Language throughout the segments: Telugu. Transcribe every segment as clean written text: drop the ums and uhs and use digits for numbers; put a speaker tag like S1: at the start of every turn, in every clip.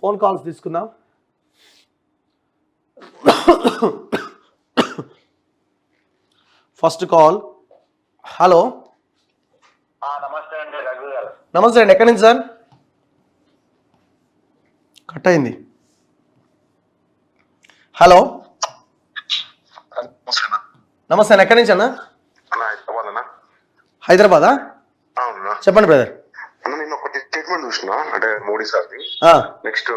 S1: ఫోన్ కాల్స్ తీసుకుందాం. First call. హలో,
S2: నమస్తే అండి రఘు గారు.
S1: నమస్తే అండి. ఎక్కడి నుంచి సార్? కట్ అయింది. హలో, నమస్తే అండి. ఎక్కడి నుంచి అన్న?
S2: హైదరాబాద్ అన్న.
S1: హైదరాబాదా?
S2: అవునా.
S1: చెప్పండి బ్రదర్.
S2: నేను ఒకటి స్టేట్మెంట్ చూసిన, అంటే మోడీ సార్ది. నెక్స్ట్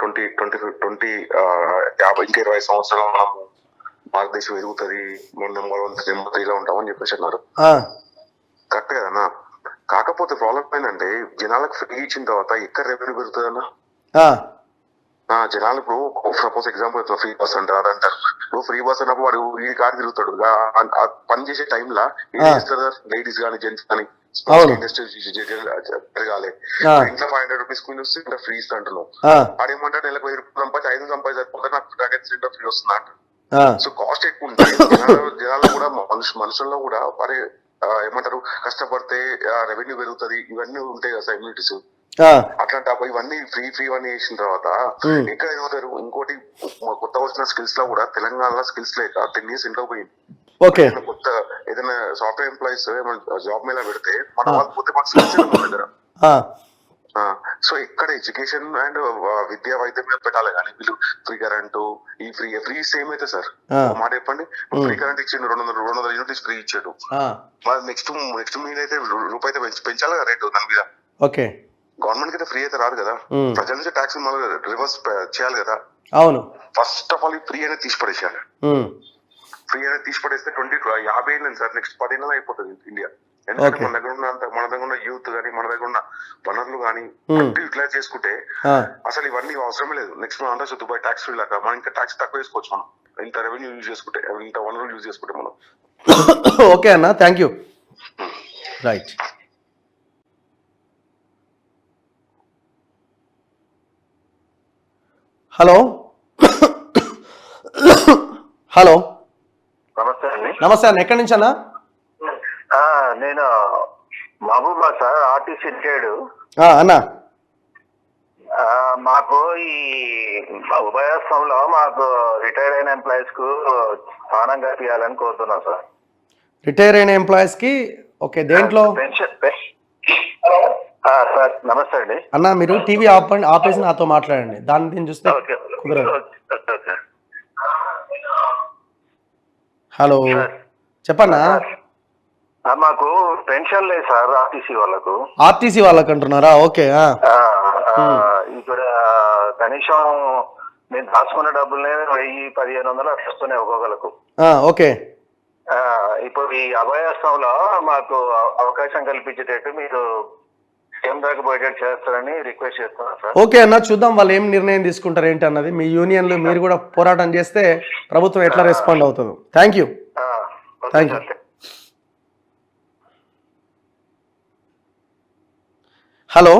S2: 20 సంవత్సరాలు మనము భారతదేశం ఎదుగుతుంది, మనం నెంబర్ 3లో ఉంటామని చెప్పేసి అన్నారు. కరెక్ట్ కదన్నా. కాకపోతే ప్రాబ్లం ఏంటంటే జనాలకు ఫ్రీ ఇచ్చిన తర్వాత ఎక్కడ రెవెన్యూ పెరుగుతుంది అన్న. జనాలు ఇప్పుడు సపోజ్ ఎగ్జాంపుల్ ఫ్రీ బస్ అంటారు ఇప్పుడు ఫ్రీ బస్ అన్నప్పుడు వాడు ఈ కార్ తిరుగుతాడు. పని చేసే టైంలో ఏం చేస్తారు? లేడీస్ కానీ జెంట్స్ కానీ ఇండస్ట్రీ పెరగాలి. ఇంట్లో 500 రూపీస్ క్వీన్ వస్తే ఇంట్లో ఫ్రీ ఇస్తా అంటున్నావు. వాడేమంటాడు నెలకు 1000 రూపాయలు సంపాదించి 5 సంపాదించి సరిపోతే నాకు సిలిండర్ ఫ్రీ వస్తుందా అంట. సో కాస్ట్ ఎక్కువ ఉంటుంది. జనాలు కూడా మనుషుల్లో కూడా మరి ఏమంటారు, కష్టపడితే రెవెన్యూ పెరుగుతుంది, ఇవన్నీ ఉంటాయి కదా ఇమ్యూనిటీస్. అట్లాంటి ఇవన్నీ ఫ్రీ అన్నీ చేసిన తర్వాత ఎక్కడ ఏమవుతారు? ఇంకోటి కొత్త వచ్చిన స్కిల్స్ లో కూడా తెలంగాణలో స్కిల్స్ లేక 10 years ఇంట్లో పోయింది. కొత్త ఏదైనా సాఫ్ట్వేర్ ఎంప్లాయీస్ జాబ్ మీద పెడితే మన వాళ్ళు పోతే మాకు స్కిల్స్ మన దగ్గర. సో ఇక్కడ ఎడ్యుకేషన్ అండ్ విద్యా వైద్యం మీద పెట్టాలి కానీ వీళ్ళు ఫ్రీ కరెంటు ఈ ఫ్రీ సేమ్ అయితే సార్ మాట చెప్పండి. ఫ్రీ కరెంట్ ఇచ్చిండు, 200 యూనిట్స్ ఫ్రీ ఇచ్చాడు. నెక్స్ట్ మీదైతే రూపాయి అయితే పెంచాలి కదా రేటు దాని మీద.
S1: ఓకే,
S2: గవర్నమెంట్ కి ఫ్రీ అయితే రాదు కదా, ప్రజల నుంచి ట్యాక్స్ రివర్స్ చేయాలి కదా.
S1: అవును.
S2: ఫస్ట్ ఆఫ్ ఆల్ ఫ్రీ అనేది తీసి పడేసేయాలి. ఫ్రీ అనేది తీసి పడేస్తే 50 ఏళ్ళు సార్, నెక్స్ట్ 10 ఏళ్ళు అయిపోతుంది ఇండియా. ఎందుకంటే మన దగ్గర ఉన్న యూత్ కానీ మన దగ్గర ఉన్న వనరులు కానీ యూటిలైజ్ చేసుకుంటే అసలు ఇవన్నీ అవసరమే లేదు. నెక్స్ట్ మనం అంతా దుబాయ్ ట్యాక్స్ ఫ్రీ లాగా మనం ఇంకా ట్యాక్స్ తక్కువ వేసుకోవచ్చు. మనం ఇంత రెవెన్యూ యూజ్ చేసుకుంటే, ఇంత వనరులు యూజ్ చేసుకుంటే మనం.
S1: ఓకే అన్న, thank you. Right. Hello. Hello,
S2: నమస్తే అండి.
S1: నమస్తే అన్న. ఎక్కడి నుంచి అన్న?
S2: నేను మహబూబా సార్, ఆర్టీసీ రిటైర్డ్
S1: అన్న.
S2: మాకు ఈ ఉభయస్థంలో మాకు రిటైర్డ్ అయిన ఎంప్లాయీస్ కు స్థానం కల్పించాలని కోరుతున్నాం సార్.
S1: రిటైర్ అయిన ఎంప్లాయీస్ కి ఓకే, దేంట్లో?
S2: పెన్షన్. సార్ నమస్తే అండి.
S1: అన్న మీరు టీవీ ఆపేసి నాతో మాట్లాడండి, దాన్ని చూస్తే కుదరదు. హలో, చెప్పన్నా.
S2: మాకు పెన్షన్ లేదు సార్ ఆర్టీసీ వాళ్ళకు.
S1: ఆర్టీసీ వాళ్ళకు అంటున్నారా? ఓకే.
S2: ఇక్కడ కనీసం నేను దాచుకున్న డబ్బులనే 1000-1500 వస్తున్నాయి ఒక్కొక్కలకు.
S1: ఓకే.
S2: ఇప్పుడు ఈ అభయస్థంలో మాకు అవకాశం కల్పించేటట్టు మీరు ఏం దాకా పోయేటట్టు చేస్తారని రిక్వెస్ట్ చేస్తున్నాను సార్.
S1: ఓకే అన్న, చూద్దాం వాళ్ళు ఏం నిర్ణయం తీసుకుంటారు ఏంటి అన్నది. మీ యూనియన్లు మీరు కూడా పోరాటం చేస్తే ప్రభుత్వం ఎట్లా రెస్పాండ్ అవుతుందో. Thank you. Thank you. Hello.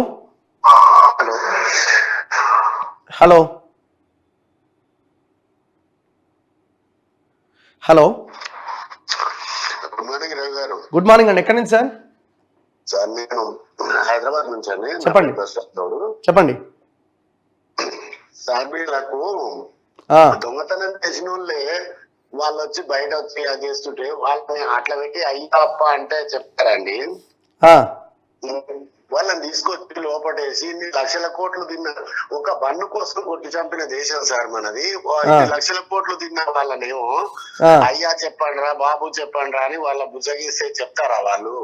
S1: Hello. Hello.
S2: Good morning Ravi గారు.
S1: గుడ్ మార్నింగ్ అండి. ఎక్కడి నుంచి సార్?
S2: సార్ నేను హైదరాబాద్ నుంచి అండి.
S1: చెప్పండి. చెప్పండి
S2: సార్. వీళ్ళకు దొంగతనం చేసిన వాళ్ళే వాళ్ళు వచ్చి బయట వచ్చి అది చేస్తుంటే వాళ్ళని అట్లా పెట్టి అయ్యప్ప అంటే చెప్తారండి. వాళ్ళని తీసుకొచ్చి లోపటేసి 1 లక్షల కోట్లు తిన్న ఒక బన్ను కోసం కొట్టి చంపిన దేశం సార్ మనది. 1 లక్షల కోట్లు తిన్న వాళ్ళనేమో అయ్యా చెప్పండి రా, బాబు చెప్పండి రా అని వాళ్ళ బుజ్జగిస్తే చెప్తారా వాళ్ళు?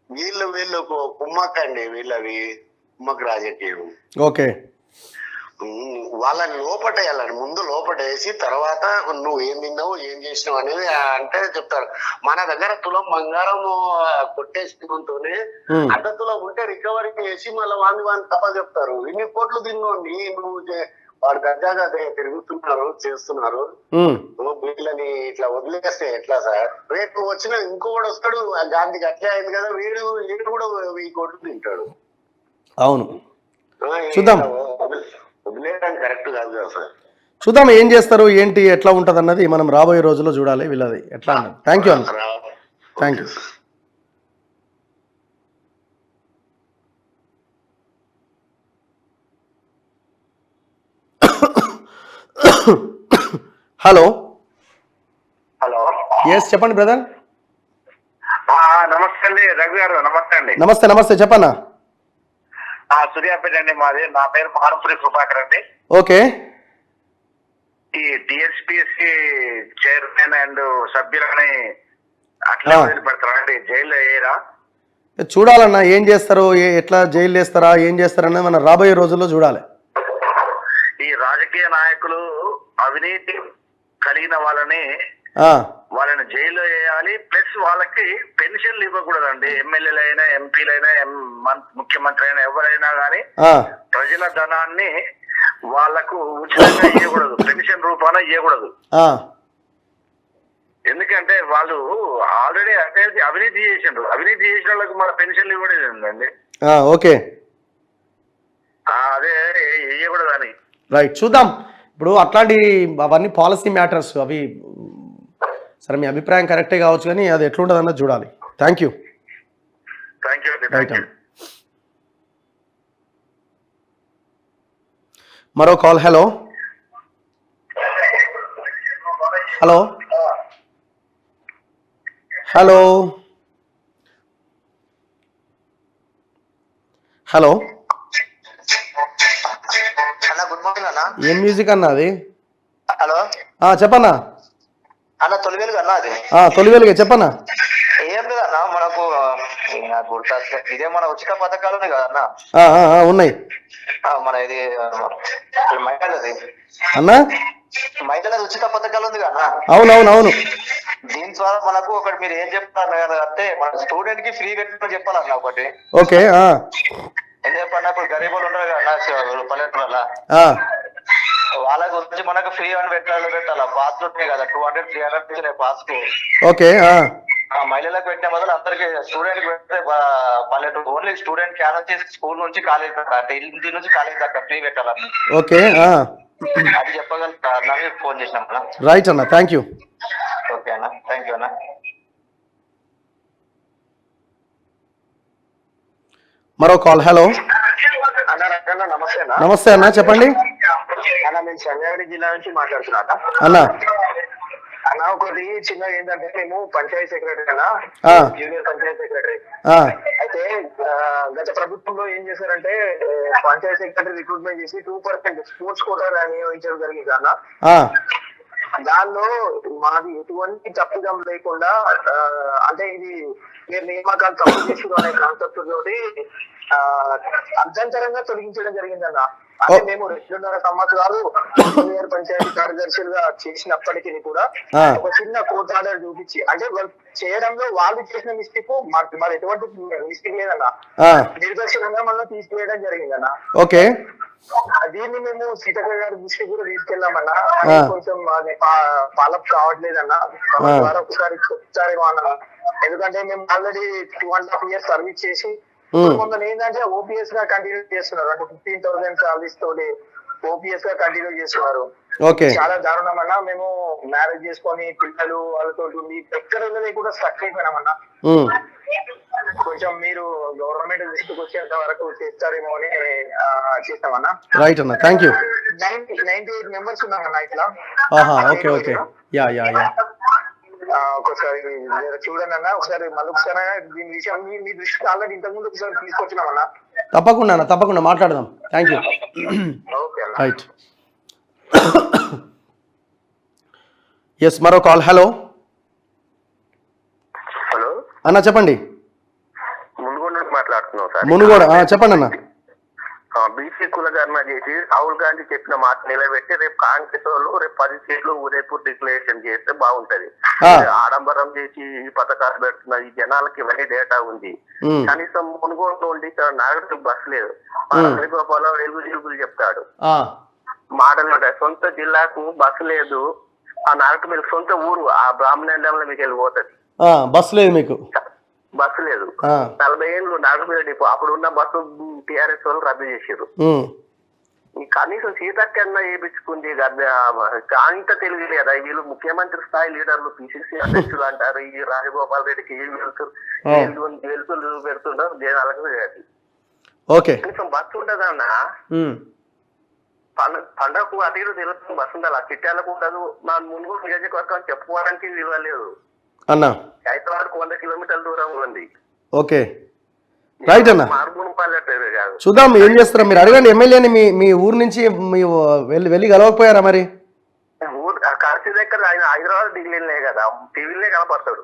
S2: వీళ్ళు కుమ్మక్కండి, వీళ్ళవి కుమ్మక్ రాజకీయం.
S1: ఓకే.
S2: వాళ్ళని లోపటేయాలని, ముందు లోపటేసి తర్వాత నువ్వు ఏం తిన్నావు ఏం చేసినావు అనేది అంటే చెప్తారు. మన దగ్గర తులం బంగారం కొట్టేసినంతోనే అర్ధ తులం ఉంటే రికవరీ చేసి మళ్ళీ వాడిని తప్ప చెప్తారు. 2 కోట్లు తిన్నోండి నువ్వు వాడు దర్జాగా తిరుగుతున్నారు చేస్తున్నారు. వీళ్ళని ఇట్లా వదిలేస్తే ఎట్లా సార్? రేపు వచ్చిన ఇంకొకటి వస్తాడు, గాంధీకి అట్లే అయింది కదా, వీడు కూడా 1000 కోట్లు తింటాడు.
S1: అవును, చూద్దాం.
S2: వదిలేయడానికి కరెక్ట్ కాదు కదా సార్.
S1: చూద్దాం ఏం చేస్తారు ఏంటి ఎట్లా ఉంటుంది అన్నది మనం రాబోయే రోజుల్లో చూడాలి వీళ్ళది ఎట్లా అన్నది. థ్యాంక్ యూ అన్న. Thank you. Hello
S3: hello
S1: yes చెప్పండి బ్రదర్.
S3: నమస్తే అండి రవి గారు. నమస్తే అండి.
S1: నమస్తే నమస్తే చెప్పన్నా.
S3: సూర్యాపేట అండి మాది. నా పేరు మానపురి కృపాకర్ అండి.
S1: ఓకే.
S3: ఈ టిఎస్పిఎస్సి చైర్మన్ అండ్ సభ్యులని అట్లా వదిలిపెడతారండి, జైల్లో వేయరా?
S1: చూడాలన్నా ఏం చేస్తారో, ఎట్లా జైలు వేస్తారా, ఏం చేస్తారన్నది మనం రాబోయే రోజుల్లో చూడాలి.
S3: ఈ రాజకీయ నాయకులు అవినీతి కలిగిన వాళ్ళని జైల్లో వేయాలి. ప్లస్ వాళ్ళకి పెన్షన్లు ఇవ్వకూడదండి. ఎమ్మెల్యేలు అయినా, ఎంపీలైనా, ముఖ్యమంత్రి అయినా, ఎవరైనా కానీ ప్రజల ధనాన్ని వాళ్లకు ఉచితంగా ఇవ్వకూడదు, పెన్షన్ రూపాన ఇవ్వకూడదు. ఎందుకంటే వాళ్ళు ఆల్రెడీ అవినీతి చేసిండ్రు. అవినీతి చేసిన వాళ్ళకి మన పెన్షన్లు ఇవ్వడేదండి.
S1: ఓకే,
S3: అదే ఇవ్వకూడదు అని.
S1: రైట్, చూద్దాం. ఇప్పుడు అట్లాంటి అవన్నీ పాలసీ మ్యాటర్స్ అవి. సరే, మీ అభిప్రాయం కరెక్టే కావచ్చు, కానీ అది ఎట్లుంటుంది అన్నది చూడాలి. Thank you. రైట్ అండి. మరో call. Hello hello hello hello
S3: అన్న, గుడ్ మార్నింగ్ అన్న.
S1: ఏం మ్యూజిక్ అన్నా అది?
S3: హలో
S1: చెప్పన్నా
S3: అన్న. తొలివేలుగా అన్న అది.
S1: తొలివేలుగా చెప్పన్నా.
S3: ఏం లేదన్న, మనకు ఇదే మన ఉచిత పథకాలు ఉన్నాయి కదన్నా.
S1: ఉన్నాయి.
S3: మన ఇది మహిళలది
S1: అన్నా,
S3: మహిళలది ఉచిత పథకాలు ఉంది కదా.
S1: అవునవునవును.
S3: దీని ద్వారా మనకు ఒకటి మీరు ఏం చెప్తున్నారు అంటే, మన స్టూడెంట్ కి ఫ్రీ పెట్టిన చెప్పాలన్న ఒకటి.
S1: ఓకే.
S3: ఏం చెప్పన్నా, ఇప్పుడు గరీబులు ఉంటారు కదా పల్లెటూరులో, వాళ్ళ గురించి మనకు ఫ్రీ అని పెట్టాలా. పాస్లు ఉంటాయి కదా, 200, 300 వచ్చినాయి పాస్ కు.
S1: ఓకే.
S3: మహిళలకు పెట్టిన బదులు అందరికి స్టూడెంట్ పెడితే పల్లెటూరు ఓన్లీ స్టూడెంట్ క్యాన్ వచ్చి స్కూల్ నుంచి కాలేజ్ దాకా, అంటే ఇంటి నుంచి కాలేజ్ దాకా ఫ్రీ పెట్టాలన్న.
S1: ఓకే,
S3: అది చెప్పగలుగుతా అన్న, ఫోన్ చేసినాం అన్న.
S1: రైట్ అన్న, థ్యాంక్ యూ.
S3: ఓకే అన్న, థ్యాంక్ యూ అన్న.
S1: మరో కాల్. హలో
S3: అన్న, రకన్న నమస్తే అన్న.
S1: నమస్తే అన్న, చెప్పండి
S3: అన్న. నేను సంగారెడ్డి జిల్లా నుంచి మాట్లాడుతున్నా
S1: అన్న.
S3: అన్న, ఒకటి చిన్నగా ఏంటంటే, మేము పంచాయతీ సెక్రటరీ అన్న, జూనియర్ పంచాయతీ సెక్రటరీ. అయితే గత ప్రభుత్వంలో ఏం చేశారంటే, పంచాయతీ సెక్రటరీ రిక్రూట్మెంట్ చేసి 2% స్పోర్ట్స్ కోటా నియోగించడం జరిగింది అన్న. దానిలో మాది ఎటువంటి తప్పిదం లేకుండా, అంటే ఇది మీరు నియామకాలు తప్పు చేసారు అనే కాన్సెప్ట్ తోటి అభ్యంతరంగా తొలగించడం జరిగిందన్న. అంటే మేము 2.5 సంవత్సరాలు జూనియర్ పంచాయతీ కార్యదర్శులుగా చేసినప్పటికీ కూడా ఒక చిన్న కోర్టు ఆర్డర్ చూపించి, అంటే వాళ్ళు చేయడంలో వాళ్ళు చేసిన మిస్టేక్ మరి ఎటువంటి మిస్టేక్ లేదన్న, నిర్దర్శనంగా మనం తీసుకువేయడం జరిగిందన్న.
S1: ఓకే.
S3: దీన్ని మేము సీతక్క గారి దృష్టికి కూడా తీసుకెళ్ళామన్నా, కొంచెం అది ఫాలోఅప్ కావట్లేదన్న. ద్వారా ఒకసారి అన్న, ఎందుకంటే మేము ఆల్రెడీ 2.5 years సర్వీస్ చేసి కొందరు ఏంటంటే ఓపీఎస్ గా కంటిన్యూ చేస్తున్నారు. అంటే 15,000 సాలరీస్ తోటి ఓపీఎస్ గా కంటిన్యూ చేస్తున్నారు. చాలా దారుణం అన్నా. మేము మ్యారేజ్ చేసుకొని పిల్లలు వాళ్ళతో ఉండి ఎక్కడ ఉన్నది కూడా స్ట్రక్ అయిపోయినామన్నా. కొంచెం మీరు గవర్నమెంట్ దృష్టికి వచ్చేంత వరకు చేస్తారేమో అని చేస్తామన్నా.
S1: రైట్ అన్న, థ్యాంక్ యూ.
S3: 98 members ఉన్నామన్నా ఇట్లా.
S1: Okay okay, yeah yeah yeah.
S3: ఒకసారి చూడండి అన్న, ఒకసారి మళ్ళీ ఒకసారి దీని విషయం మీ దృష్టికి ఆల్రెడీ ఇంతకుముందు ఒకసారి తీసుకొచ్చినామన్నా.
S1: తప్పకుండా అన్న, తప్పకుండా మాట్లాడదాం. Thank you. రైట్. ఎస్, మరో కాల్. హలో
S2: హలో
S1: అన్న, చెప్పండి.
S2: మునుగోడు నుండి మాట్లాడుతున్నాం సార్.
S1: మునుగోడు, చెప్పండి అన్న.
S2: బీసీ కులగణన చేసి రాహుల్ గాంధీ చెప్పిన మాట నిలబెట్టి రేపు కాంగ్రెస్ వాళ్ళు రేపు 10 సీట్లు రేపు డిక్లరేషన్ చేస్తే బాగుంటది. ఆడంబరం చేసి ఈ పథకాలు పెడుతున్న ఈ జనాలకి ఇవన్నీ డేటా ఉంది. కనీసం మునుగోడు నుండి ఇక్కడ నాగరిక బస్ లేదు. హరిగోపాల వెలుగు చిలుపులు చెప్తాడు, మాటలు ఉంటాయి. సొంత జిల్లాకు బస్సు లేదు. ఆ నాగరిక సొంత ఊరు ఆ బ్రాహ్మణ్యంలో మీకు వెళ్ళిపోతుంది.
S1: బస్సు లేదు మీకు?
S2: బస్సు లేదు. 40 ఏళ్ళు నాగరిక డిపో అప్పుడు ఉన్న బస్సు టిఆర్ఎస్ వాళ్ళు రద్దు చేశారు. కనీసం సీతక్కన్న వేయించుకుంది అంత తెలివి లేదా? వీళ్ళు ముఖ్యమంత్రి స్థాయి లీడర్లు, పిసిసి అధ్యక్షులు అంటారు. ఈ రాజగోపాల్ రెడ్డికి వెలుతులు పెడుతుండవు జనాలకు.
S1: ఓకే,
S2: కనీసం బస్సు ఉండదన్నా.
S3: పండగకు అటు ఇటు తిరుగుతుంది బస్సు ఉండాలి. ఆ చిట్టాలకు ఉండదు. మా మునుగోడు నియోజకవర్గం చెప్పుకోవడానికి విలువ లేదు.
S1: అన్న
S3: హైదరాబాద్ 100 కిలోమీటర్ల దూరం ఉంది.
S1: ఓకే రైట్ అన్న,
S3: మారుమూల పల్లెటూరు కాదు.
S1: చూద్దాం ఏం చేస్తారా మీరు. అడగండి ఎమ్మెల్యేని, మీ ఊరు నుంచి మీ వెళ్ళి కలవకపోయారా మరి?
S3: కాశీ దగ్గర ఆయన హైదరాబాద్ ఢిల్లీలే కదా, టీవీలే కనపడతాడు.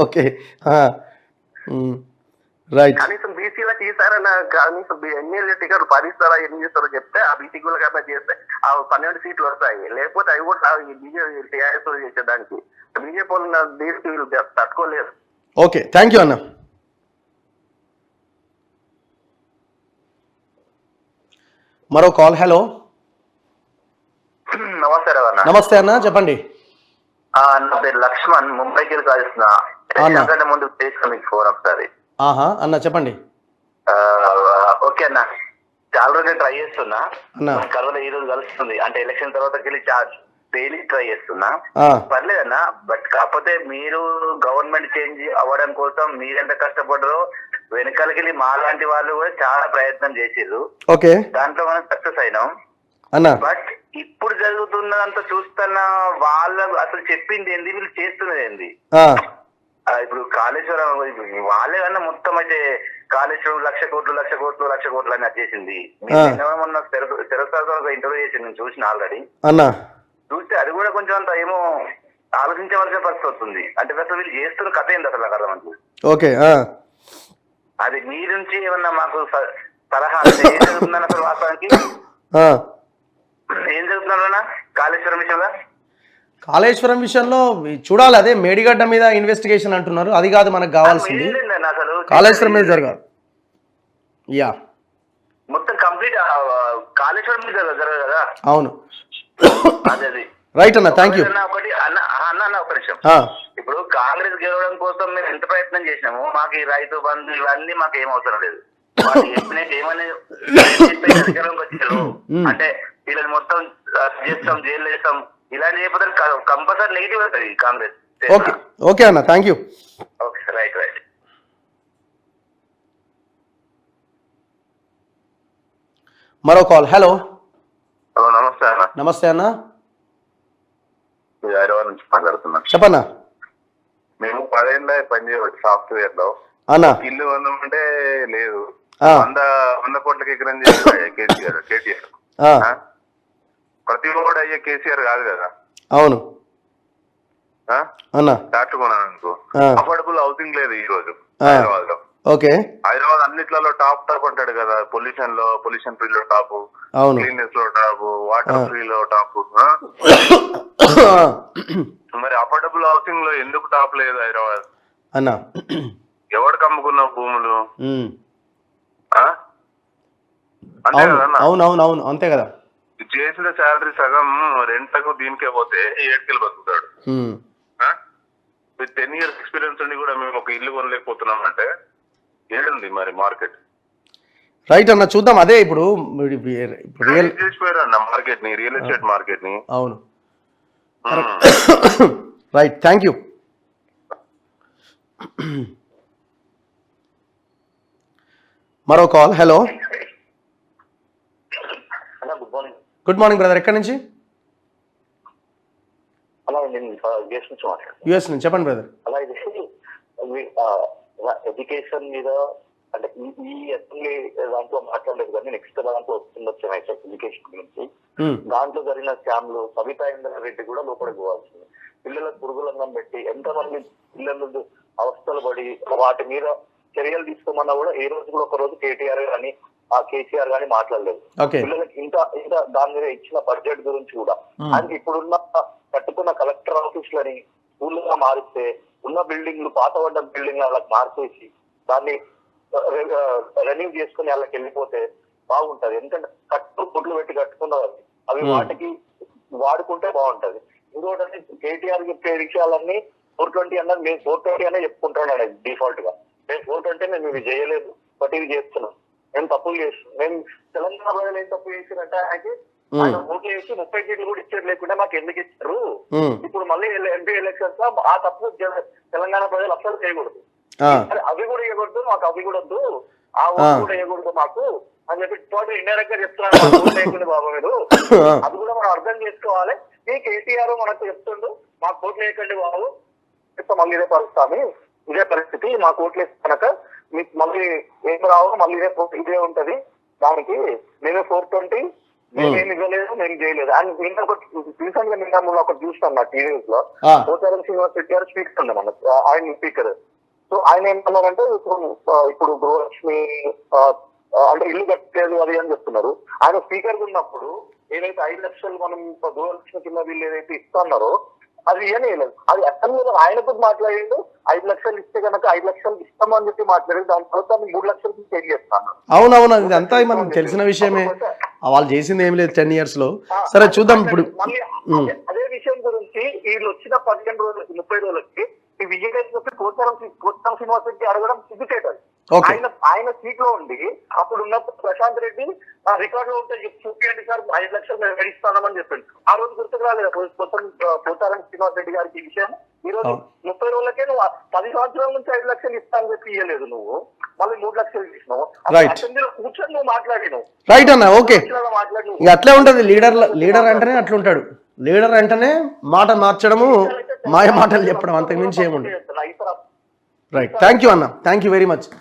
S1: Okay right.
S3: కనీసం బీసీలకు ఈసారైనా కనీసం ఎమ్మెల్యే టికెట్ 10 ఇస్తారా, 8 ఇస్తారో చెప్తే ఆ బీసీ కన్నా చేస్తే ఆ 12 సీట్లు వస్తాయి. లేకపోతే అవి కూడా బీజేపీ టీఆర్ఎస్ చేసేదానికి బీజేపీ వాళ్ళు దీనికి వీళ్ళు తట్టుకోలేరు.
S1: ఓకే థ్యాంక్ యూ అన్న. మరో కాల్. హలో
S3: నమస్తే అన్న.
S1: నమస్తే అన్న, చెప్పండి.
S3: నా పేరు లక్ష్మణ్, ముంబైకి వెళ్ళి కాల్సిన ముందు చేసిన మీకు ఫోన్ ఒకసారి.
S1: అన్న చెప్పండి.
S3: ఓకే అన్న, చాలా రోజులు ట్రై చేస్తున్నా.
S1: అన్న
S3: కరోనా ఈ రోజు కలుస్తుంది అంటే ఎలక్షన్ తర్వాత డైలీ ట్రై చేస్తున్నా. పర్లేదన్నా, బట్ కాకపోతే మీరు గవర్నమెంట్ చేంజ్ అవ్వడం కోసం మీరెంత కష్టపడరో వెనకాలకి మాలాంటి వాళ్ళు కూడా చాలా ప్రయత్నం చేసిర్రు.
S1: ఓకే
S3: దాంట్లో మనం సక్సెస్ అయినాం
S1: అన్న.
S3: బట్ ఇప్పుడు జరుగుతున్నదంతా చూస్తున్నా వాళ్ళ అసలు చెప్పింది ఏంది, వీళ్ళు చేస్తున్నది ఏంది. ఇప్పుడు కాళేశ్వరం వాళ్ళే కన్నా మొత్తం అయితే కాళేశ్వరం 1,00,000 కోట్లు అని వచ్చేసింది. మొన్న తెరసారి ఇంటర్వ్యూ చేసి నేను చూసిన ఆల్రెడీ. చూస్తే అది కూడా కొంచెం అంత ఏమో ఆలోచించవలసిన పరిస్థితి వస్తుంది. అంటే అసలు వీళ్ళు చేస్తున్న కథ ఏంది అసలు నాకు అర్థం.
S1: ఓకే
S3: అది మీ నుంచి ఏమన్నా మాకు సలహా ఏం జరుగుతుందని అసలు వాస్తవానికి ఏం జరుగుతున్నా కాళేశ్వరం విషయంలో?
S1: కాళేశ్వరం విషయంలో చూడాలి. అదే మేడిగడ్డ మీద ఇన్వెస్టిగేషన్ అంటున్నారు, అది కాదు మనకు కావాల్సింది.
S3: అసలు
S1: కాళేశ్వరం మీద జరగాలి. యా
S3: మొత్తం కంప్లీట్ కాళేశ్వరం మీద జరగదు కదా.
S1: అవును
S3: అదే
S1: రైట్ అన్న, థ్యాంక్ యూ.
S3: ఒకటి అన్న ఒక నిమిషం. ఇప్పుడు కాంగ్రెస్ గెలవడం కోసం మేము ఎంత ప్రయత్నం చేసినాము, మాకు ఈ రైతు బంధు ఇవన్నీ మాకు ఏం అవసరం లేదు. ఏమని అధికారంకి వచ్చారు అంటే వీళ్ళని మొత్తం చేస్తాం, జైలు వేస్తాం, ఇలాంటి చెప్పితే కంపల్సరీ నెగిటివ్ అవుతుంది కాంగ్రెస్.
S1: ఓకే ఓకే అన్న, thank you.
S3: Okay right right.
S1: మరో కాల్. హలో
S2: హలో నమస్తే అన్న.
S1: నమస్తే అన్న,
S2: హైదరాబాద్ నుంచి మాట్లాడుతున్నా.
S1: చెప్పన్నా.
S2: మేము 10 ఏళ్ళ పనిచేయవచ్చు సాఫ్ట్వేర్ లో.
S1: అన్నా
S2: ఇల్లు వందమంటే లేదు, 100 కోట్లకి ఎకరం చేసి కేటీఆర్. ప్రతి ఒక్కడు అయ్యే కేసీఆర్ కాదు కదా.
S1: అవును అన్న,
S2: దాటుకున్నాను అనుకో. అఫోర్డబుల్ హౌసింగ్ లేదు ఈ రోజు హైదరాబాద్ లో.
S1: ఓకే
S2: హైదరాబాద్ అన్నిట్లలో టాప్ అంటాడు కదా. పొల్యూషన్ ఫ్రీ లో టాప్, క్లీన్నెస్ లో టాప్, వాటర్ ఫ్రీ లో టాప్. మరి అఫోర్డబుల్ హౌసింగ్ లో ఎందుకు టాప్ లేదు హైదరాబాద్
S1: అన్న?
S2: ఎవరికి అమ్ముకున్న భూములు? అంతే కదా.
S1: అవునవునవును అంతే కదా.
S2: చేసిన శాలరీ సగం రెంట్లకు దీనికే పోతే 7 బతుకుతాడు. 10 years ఎక్స్పీరియన్స్ ఉండి కూడా మేము ఒక ఇల్లు కొనలేకపోతున్నాం అంటే ఏడుంది మరి మార్కెట్?
S1: రైట్ అన్న, చూద్దాం. అదే ఇప్పుడు
S2: చేసిపోయారు అన్న మార్కెట్ ని, రియల్ ఎస్టేట్ మార్కెట్ ని.
S1: అవును రైట్, థ్యాంక్ యూ. మరో call. Hello good morning brother, ఎక్కడి నుంచి? యుఎస్ నుంచి. చెప్పండి బ్రదర్.
S3: ఎడ్యుకేషన్ మీద అంటే ఈ అసెంబ్లీ దాంట్లో మాట్లాడలేదు కానీ నెక్స్ట్ దాంట్లో వస్తుండొచ్చు ఎడ్యుకేషన్ గురించి. దాంట్లో జరిగిన స్కామ్లు సబితా ఇంద్రారెడ్డి కూడా లోపలికి పోవాల్సింది. పిల్లలకు పురుగులంగం పెట్టి ఎంతమంది పిల్లలు అవస్థలు పడి వాటి మీద చర్యలు తీసుకోమన్నా కూడా ఏ రోజు కూడా ఒక రోజు కేటీఆర్ కానీ కేసీఆర్ గానీ మాట్లాడలేదు. పిల్లలకి ఇంత దాని మీద ఇచ్చిన బడ్జెట్ గురించి కూడా. అండ్ ఇప్పుడున్న కట్టుకున్న కలెక్టర్ ఆఫీసులని స్కూల్గా మారిస్తే ఉన్న బిల్డింగ్లు పాతబడ్డ బిల్డింగ్ వాళ్ళకి మార్చేసి దాన్ని రెన్యూ చేసుకుని వాళ్ళకి వెళ్ళిపోతే బాగుంటది. ఎందుకంటే కొట్లు పెట్టి కట్టుకున్నవి అవి వాటికి వాడుకుంటే బాగుంటది. ఇంకోటి కేటీఆర్ చెప్పే విషయాలన్నీ 420 అన్నది మేము 420 అనే చెప్పుకుంటున్నాను డిఫాల్ట్ గా. మేము 420 మేము ఇవి చేయలేదు, బట్ ఇవి చేస్తున్నాం. మేము తప్పులు చేస్తున్నాం. మేము తెలంగాణ ప్రజలు ఏం తప్పు చేసినట్టే ఆయనకి ఆయన ఓట్లు వేసి 30 సీట్లు కూడా ఇచ్చారు, లేకుండా మాకు ఎందుకు ఇచ్చారు? ఇప్పుడు మళ్ళీ ఎంపీ ఎలక్షన్స్ లో ఆ తప్పు తెలంగాణ ప్రజలు అసలు చేయకూడదు. అవి కూడా ఇవ్వకూడదు, మాకు అవి కూడా వద్దు, ఆ ఓట్లు కూడా ఇవ్వకూడదు మాకు. అని చెప్పి పాటు ఇండైరెక్ట్ గా చెప్తున్నాను మాకు ఓట్లు వేయకండి బాబు మీరు. అది కూడా మనం అర్థం చేసుకోవాలి. ఈ కేసీఆర్ మనకు చెప్తుండు మాకు ఓట్లు వేయకండి బాబు, మళ్ళీ ఇదే పరిస్థితి, ఇదే పరిస్థితి, మాకు ఓట్లు వేస్తే కనుక మీకు మళ్ళీ ఏం రావు, మళ్ళీ ఇదే ఉంటది, దానికి మేమే 420 మేమేమి ఇవ్వలేదు, మేము చేయలేదు. అండ్ నిన్న ఒకటి రీసెంట్ గా నిన్న ఒకటి చూస్తాను నా టీవీస్ లో, పోచారం శ్రీనివాస్ రెడ్డి గారు స్పీకర్ ఉండే మన ఆయన స్పీకర్. సో ఆయన ఏమన్నారంటే ఇప్పుడు గృహలక్ష్మి అంటే ఇల్లు కట్టలేదు అది అని చెప్తున్నారు. ఆయన స్పీకర్ ఉన్నప్పుడు ఏదైతే 5 లక్షలు మనం గృహలక్ష్మి కింద వీళ్ళు ఏదైతే ఇస్తున్నారో అది ఇవ్వలేదు. అది అర్థం మీద ఆయన కూడా మాట్లాడిండు, 5 లక్షలు ఇస్తే కనుక 5 లక్షలు ఇస్తామని చెప్పి మాట్లాడి దాని తర్వాత 3 లక్షలకి చేంజ్ చేస్తాను.
S1: అవునవును, ఇదంతా మనకు తెలిసిన విషయమే, వాళ్ళు చేసింది ఏం లేదు 10 years లో. సరే చూద్దాం ఇప్పుడు.
S3: మళ్ళీ అదే విషయం గురించి వీళ్ళు వచ్చిన 15 రోజులకి 30 రోజులకి ఈ విజయ్ పోచారం శ్రీనివాస్ రెడ్డి అడగడం సిగ్గుచేటది. ఆయన సీట్ లో ఉండి అప్పుడు ఉన్నప్పుడు ప్రశాంత్ రెడ్డి రికార్డు లో ఉంటే చూపియండి సార్ 5 లక్షలు మేము ఇస్తామని చెప్పండి. ఆ రోజు గుర్తుకు రాలేదు పోచారం శ్రీనివాస్ రెడ్డి గారికి ఈ విషయం. ఈ రోజు 30 రోజులకే నువ్వు 10 సంవత్సరాల నుంచి 5 లక్షలు ఇస్తానని చెప్పి ఇవ్వలేదు, నువ్వు మళ్ళీ 3 లక్షలు ఇచ్చినావు. అసెంబ్లీలో కూర్చొని నువ్వు మాట్లాడినావు.
S1: రైట్ అన్న, ఓకే, ఇక అట్లే ఉంటది. లీడర్ అంటేనే అట్లుంటాడు. లీడర్ అంటేనే మాట మార్చడము, మాయ మాటలు చెప్పడం, అంతకు మించి ఏముండదు. రైట్, థ్యాంక్ యూ అన్న, థ్యాంక్ యూ వెరీ మచ్.